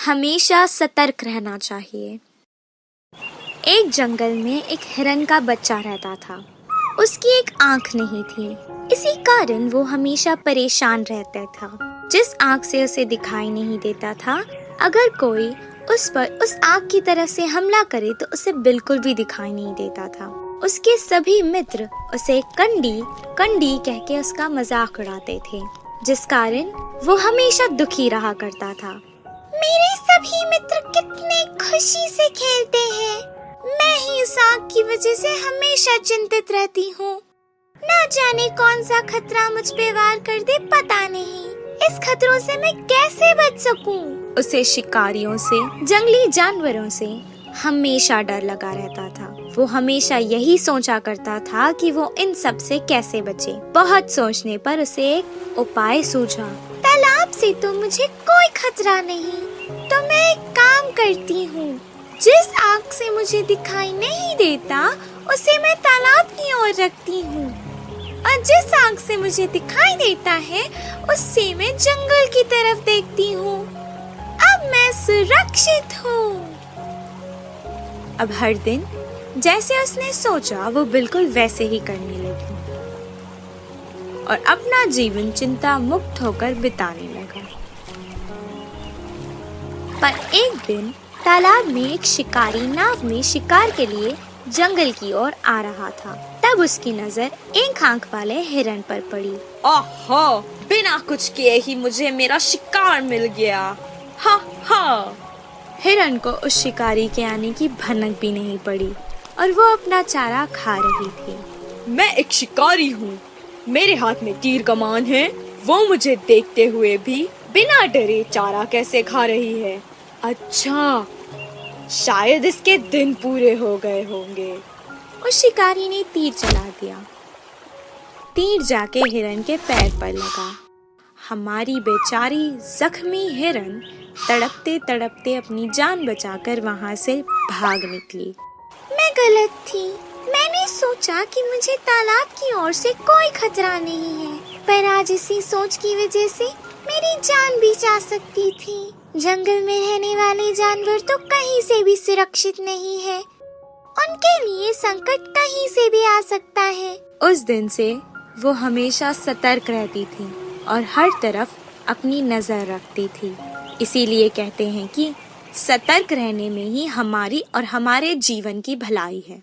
हमेशा सतर्क रहना चाहिए। एक जंगल में एक हिरन का बच्चा रहता था। उसकी एक आंख नहीं थी, इसी कारण वो हमेशा परेशान रहता था। जिस आंख से उसे दिखाई नहीं देता था, अगर कोई उस पर उस आंख की तरफ से हमला करे तो उसे बिल्कुल भी दिखाई नहीं देता था। उसके सभी मित्र उसे कंडी कंडी कह के उसका मजाक उड़ाते थे, जिस कारण वो हमेशा दुखी रहा करता था। मेरे सभी मित्र कितने खुशी से खेलते हैं, मैं ही उस आग की वजह से हमेशा चिंतित रहती हूँ। ना जाने कौन सा खतरा मुझ पे वार कर दे, पता नहीं। इस खतरों से मैं कैसे बच सकूं? उसे शिकारियों से, जंगली जानवरों से हमेशा डर लगा रहता था। वो हमेशा यही सोचा करता था कि वो इन सब से कैसे बचे। बहुत सोचने पर उसे एक उपाय सूझा। तालाब से तो मुझे कोई खतरा नहीं, तो मैं एक काम करती हूँ। जिस आग से मुझे दिखाई नहीं देता, उसे मैं तालाब की ओर रखती हूँ, और जिस आग से मुझे दिखाई देता है, उससे मैं जंगल की तरफ देखती हूँ। अब मैं सुरक्षित हूँ। अब हर दिन जैसे उसने सोचा, वो बिल्कुल वैसे ही करने लगी और अपना जीवन चिंता मुक्त होकर बिताने लगा। पर एक दिन तालाब में एक शिकारी नाव में शिकार के लिए जंगल की ओर आ रहा था। तब उसकी नजर एक आंख वाले हिरन पर पड़ी। ओहो, बिना कुछ किए ही मुझे मेरा शिकार मिल गया। हा हा। हिरन को उस शिकारी के आने की भनक भी नहीं पड़ी और वो अपना चारा खा रही थी। मैं एक शिकारी हूँ, मेरे हाथ में तीर कमान है। वो मुझे देखते हुए भी बिना डरे चारा कैसे खा रही है। अच्छा, शायद इसके दिन पूरे हो गए होंगे। उस शिकारी ने तीर चला दिया। तीर जाके हिरन के पैर पर लगा। हमारी बेचारी जख्मी हिरन तड़पते तड़पते अपनी जान बचाकर वहाँ से भाग निकली। मैं गलत थी। मैंने सोचा कि मुझे तालाब की ओर से कोई खतरा नहीं है, पर आज इसी सोच की वजह से मेरी जान भी जा सकती थी। जंगल में रहने वाले जानवर तो कहीं से भी सुरक्षित नहीं है, उनके लिए संकट कहीं से भी आ सकता है। उस दिन से वो हमेशा सतर्क रहती थी और हर तरफ अपनी नजर रखती थी। इसीलिए कहते हैं कि सतर्क रहने में ही हमारी और हमारे जीवन की भलाई है।